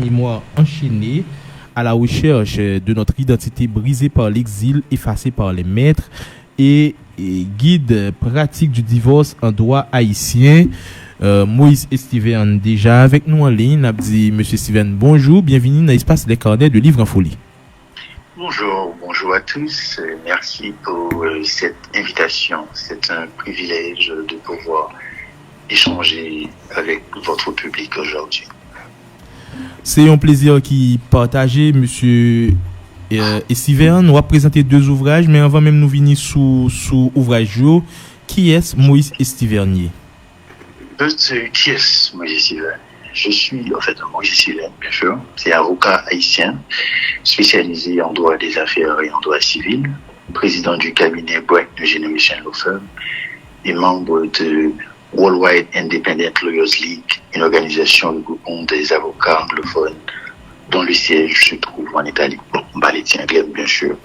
Mémoire enchaînée, à la recherche de notre identité brisée par l'exil, effacée par les maîtres, et guide pratique du divorce en droit haïtien. Moïse et Steven déjà avec nous en ligne. On a dit Monsieur Steven, bonjour, bienvenue dans l'espace des carnets de livres en folie. Bonjour à tous. Merci pour cette invitation. C'est un privilège de pouvoir échanger avec votre public aujourd'hui. C'est un plaisir qui partagé, Monsieur et Steven. Nous va présenter deux ouvrages, mais avant même nous venir sous ouvrage, qui est Moïse et Steven? Qui est Moïse Steven? Je suis en fait Moïse Steven, bien sûr. C'est avocat haïtien, spécialisé en droit des affaires et en droit civil, président du cabinet Bright New Generation Law Firm et membre de Worldwide Independent Lawyers League, une organisation regroupant des avocats anglophones dont le siège se trouve en Italie. Bon, Balétien Gleb, bien sûr.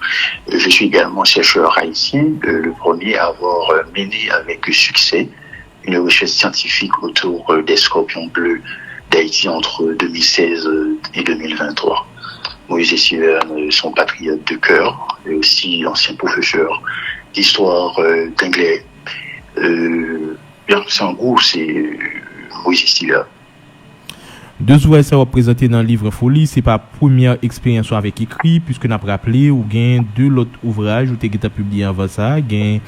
Je suis également chercheur haïtien, le premier à avoir mené avec succès une recherche scientifique autour des scorpions bleus d'Haïti entre 2016 et 2023. Moïse et Steven sont patriotes de cœur et aussi anciens professeurs d'histoire d'anglais. C'est en gros, c'est Moïse et Steven. Deux ouvrages ça représenté dans le livre Folie, c'est pas première expérience avec écrit, puisque n'a rappelé ou gain deux autres ouvrages ou t'es publié avant ça, gain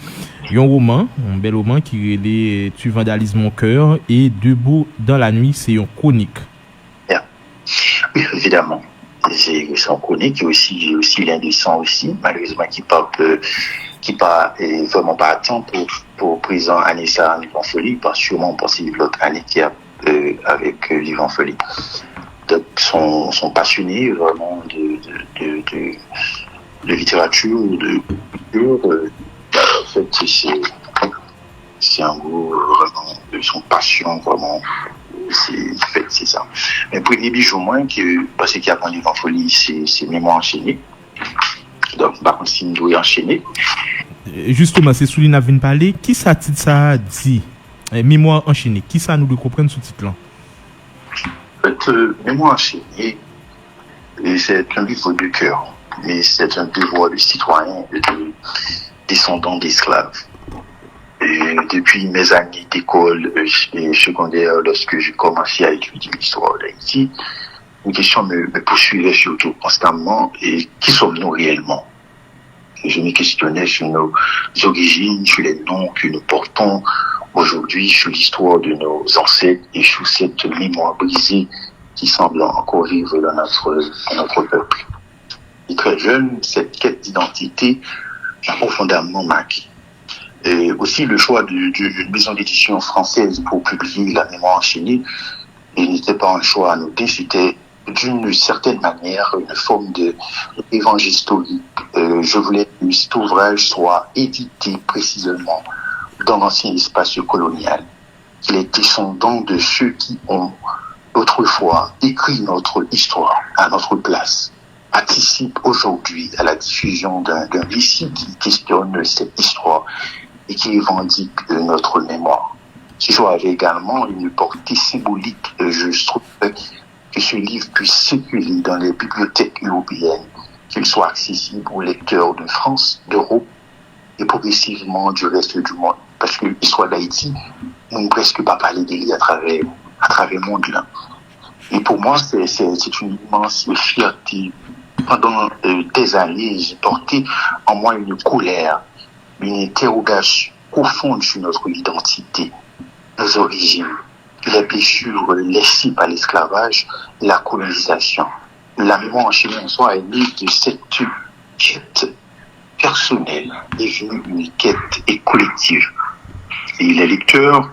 un roman, un bel roman qui est Tu vandalises mon cœur et Debout dans la nuit, c'est une chronique. Yeah. Oui, évidemment. C'est une chronique et aussi l'indécent aussi, malheureusement qui part vraiment pas à temps pour présent Anissa en Folie, parce que sûrement possible l'autre année qui a avec Livre en Folie. Donc, sont passionnés vraiment de littérature, de culture. En fait, c'est un gros vraiment de son passion vraiment. C'est ça. Mais pour les bijoux moins parce qu'il y a un Livre en Folie, c'est Mémoire enchaînée. Donc, par contre, si nous devons enchaîner. Justement, c'est Souline a venu parler. Qui ça titre ça dit? Mémoire enchaînée. Qui ça nous le comprendre sous titre là? Mémoire enchaînée, c'est un livre de cœur, mais c'est un devoir de citoyen et de descendant d'esclaves. Et depuis mes années d'école secondaire, lorsque j'ai commencé à étudier l'histoire d'Haïti, une question me poursuivait surtout constamment, et qui sommes-nous réellement? Je me questionnais sur nos origines, sur les noms que nous portons aujourd'hui, sur l'histoire de nos ancêtres et sur cette mémoire brisée qui semble encore vivre dans notre peuple. Et très jeune, cette quête d'identité m'a profondément marqué. Et aussi le choix d'une maison d'édition française pour publier La Mémoire enchaînée, il n'était pas un choix anodin, c'était d'une certaine manière une forme d'évangélistorie. Je voulais que cet ouvrage soit édité précisément dans l'ancien espace colonial. Les descendants de ceux qui ont autrefois écrit notre histoire à notre place participent aujourd'hui à la diffusion d'un récit qui questionne cette histoire et qui revendique notre mémoire. Ce choix avait également une portée symbolique. Je trouve que ce livre puisse circuler dans les bibliothèques européennes, qu'il soit accessible aux lecteurs de France, d'Europe et progressivement du reste du monde. Parce que l'histoire d'Haïti, on ne presque pas parler de lui à travers le monde là. Et pour moi, c'est une immense fierté. Pendant des années, j'ai porté en moi une colère, une interrogation profonde sur notre identité, nos origines, les blessures laissées par l'esclavage et la colonisation. La mémoire enchaînée en soi est née de cette quête personnelle, devenue une quête et collective. Et les lecteurs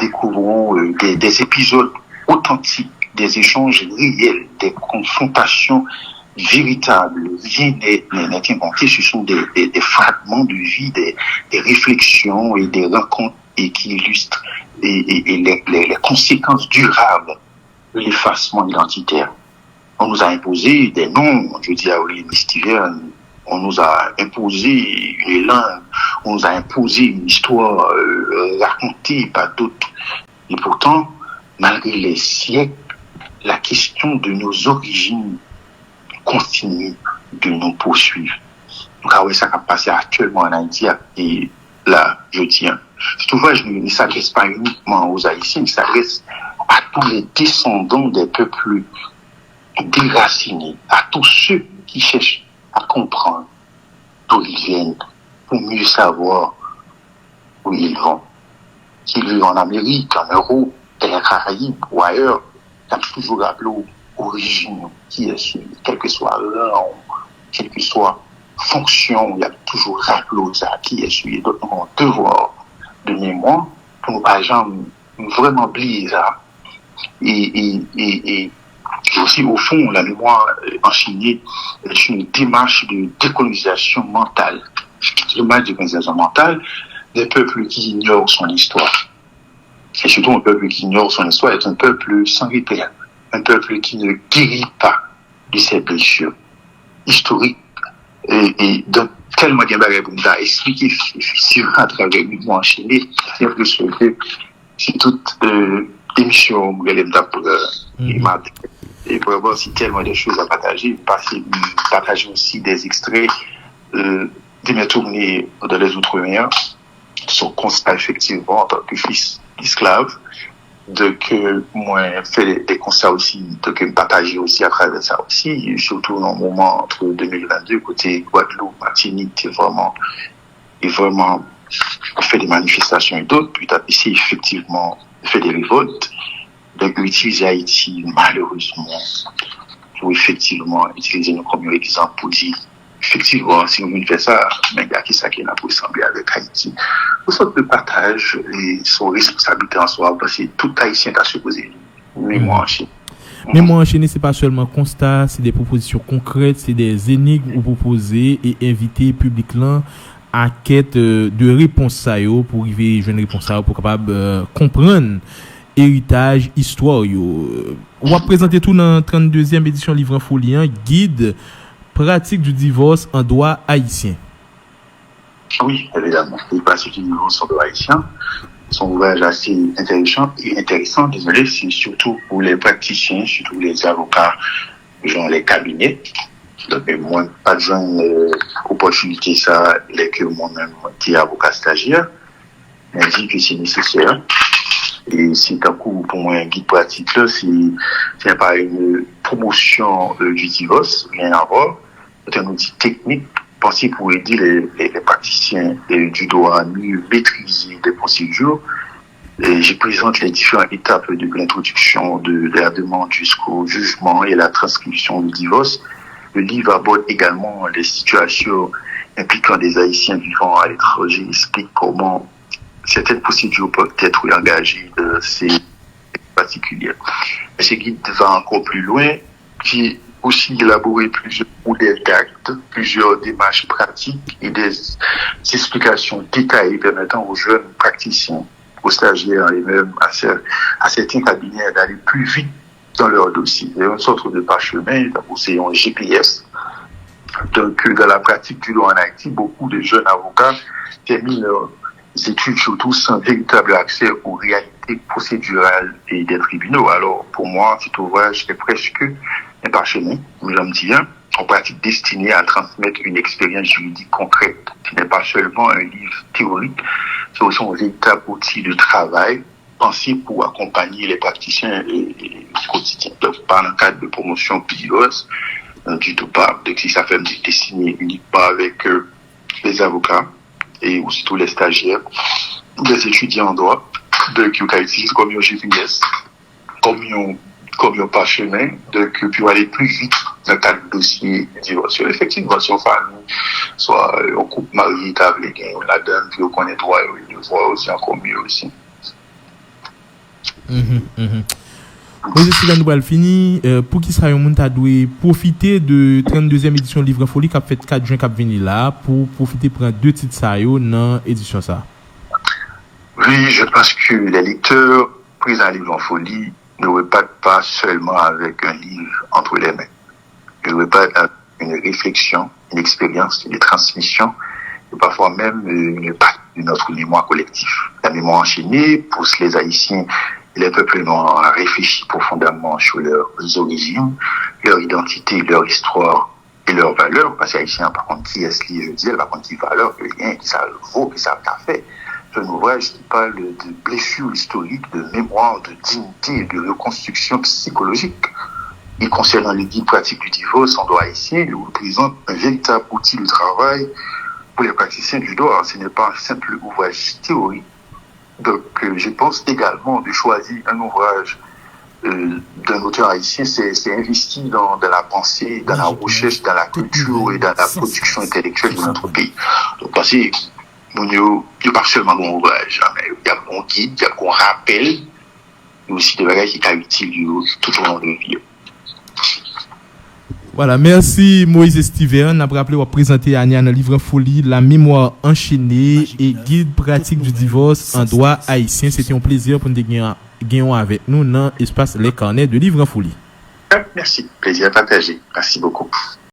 découvriront des épisodes authentiques, des échanges réels, des confrontations véritables, rien n'est inventé. Ce sont des fragments de vie, des réflexions et des rencontres et qui illustrent les conséquences durables de l'effacement identitaire. On nous a imposé des noms, je dis à Olivier Steven, on nous a imposé une langue, on nous a imposé une histoire racontée par d'autres. Et pourtant, malgré les siècles, la question de nos origines continue de nous poursuivre. Donc, ah ouais, ça va passer actuellement en Haïti et là, je tiens. Cet ouvrage ne s'adresse pas uniquement aux Haïtiens, il s'adresse à tous les descendants des peuples déracinés, à tous ceux qui cherchent à comprendre d'où ils viennent, pour mieux savoir où ils vont. Qu'ils vivent en Amérique, en Europe, dans les Caraïbes ou ailleurs, il y a toujours rappelé origine qui est celui, quelle que soit langue, quelle que soit fonction, il y a toujours rappelé ça qui est celui. Donc, mon devoir de mémoire pour ne pas jamais vraiment oublier ça. Et aussi, au fond, la mémoire enseignée est une démarche de décolonisation mentale. Une démarche de décolonisation mentale des peuples qui ignorent son histoire. Et surtout, un peuple qui ignore son histoire est un peuple sans repère. Un peuple qui ne guérit pas de ses blessures historiques. Et donc, tellement de choses pour nous expliquer à travers le mouvement enchaîné, c'est un peu ce que c'est toute émission où elle et pour avoir aussi tellement de choses à partager, partager aussi des extraits de mes tournées dans les Outre-mer, son constat effectivement en tant que fils d'esclave. Donc, moi, fait des constats aussi, donc, partager aussi à travers ça aussi, surtout dans le moment entre 2022, côté Guadeloupe, Martinique, et vraiment, fait des manifestations et d'autres, puis ici, effectivement, fait des révoltes. Donc, utiliser Haïti, malheureusement, pour effectivement utiliser nous comme exemple pour dire, effectivement, si nous voulons faire ça, mais il y a qui ça qui n'a pas semblé avec Haïti. Au sorte de partage et son responsabilité en soi, parce que tout Haïtien a supposé mémoire enchaînée. Mémoire enchaînée, c'est pas seulement constat, c'est des propositions concrètes, c'est des énigmes ou proposées et inviter public là à quête de réponse à eux pour arriver à une réponse à eux pour capable comprendre héritage, histoire yo. On va présenter tout dans la 32e édition livre en folie, guide pratique du divorce en droit haïtien. Oui, évidemment. Il pratique du divorce en droit haïtien. Son ouvrage assez intéressant, désolé, c'est surtout pour les praticiens, surtout les avocats, genre les cabinets. Donc, moi, pas besoin d'opportunité, ça, les que moi-même, qui est avocat stagiaire, m'a dit que c'est nécessaire. Et c'est un coup, pour moi, un guide pratique, là, c'est pas une promotion du divorce, rien à voir. C'est un outil technique pensé pour aider les praticiens du droit à mieux maîtriser des procédures. Et je présente les différentes étapes de l'introduction de la demande jusqu'au jugement et la transcription du divorce. Le livre aborde également les situations impliquant des Haïtiens vivant à l'étranger, explique comment certaines procédures peuvent être engagées de ces particulières. Ce guide va encore plus loin, qui aussi élaboré plusieurs modèles d'actes, plusieurs démarches pratiques et des explications détaillées permettant aux jeunes praticiens, aux stagiaires et même à certains cabinets d'aller plus vite dans leur dossier. Il y a une sorte de parchemin, c'est un GPS. Donc, dans la pratique du droit en Haïti, beaucoup de jeunes avocats terminent leurs études surtout sans véritable accès aux réalités procédurales et des tribunaux. Alors, pour moi, cet ouvrage est presque un parchemin, comme je me dis, en pratique destiné à transmettre une expérience juridique concrète. Ce n'est pas seulement un livre théorique, c'est aussi un véritable outil de travail pensé pour accompagner les praticiens et quotidiens. Donc, pas dans le cadre de promotion PIOS, du tout pas. Donc, si ça fait destiné uniquement avec les avocats et aussi tous les stagiaires, les étudiants en droit, donc, qui utilisent comme un GPS, comme un parchemin, donc, pour aller plus vite dans le cadre de dossier de divorce. Effectivement, si on famille, soit on couple marié, avec la dame, puis on connaît droit et devoir aussi encore mieux aussi. Moi, c'est la nouvelle finie. Pour qui ça, on a dû profiter de 32e édition Livre en Folie qui a fait 4 juin qui a venu là pour profiter prendre 2 titres ça dans l'édition ça. Oui, je pense que les lecteurs pris un livre en folie ne repartent pas seulement avec un livre entre les mains. Ils repartent avec une réflexion, une expérience, une transmission, et parfois même une partie de notre mémoire collective. La mémoire enchaînée pousse les Haïtiens les peuples noirs ont réfléchi profondément sur leurs origines, leur identité, leur histoire et leurs valeurs. Parce que haïtien, par contre, qui est-ce qui, je dis, par contre, qui valeur, que rien, qui ça vaut, qui ça a fait. C'est un ouvrage qui parle de blessures historiques, de mémoire, de dignité et de reconstruction psychologique. Et concernant les guides pratiques du divorce en droit haïtien, il représente un véritable outil de travail pour les praticiens du droit. Ce n'est pas un simple ouvrage théorique. Donc, je pense également de choisir un ouvrage d'un auteur haïtien, c'est investi dans la pensée, dans la recherche, dans la culture et dans la production intellectuelle de notre pays. Donc, parce que, il n'y a pas seulement un ouvrage, mais il y a un guide, il y a un rappel, et aussi des bagages qui sont utiles tout au long de la vie. Voilà, merci Moïse Steven. Après rappelé, on va présenter à Ania dans le livre Folie, la mémoire enchaînée et guide pratique du divorce en droit haïtien. C'était un plaisir pour nous gagner avec nous dans l'espace Les Carnets de livre Folie. Merci, plaisir partagé. Merci beaucoup.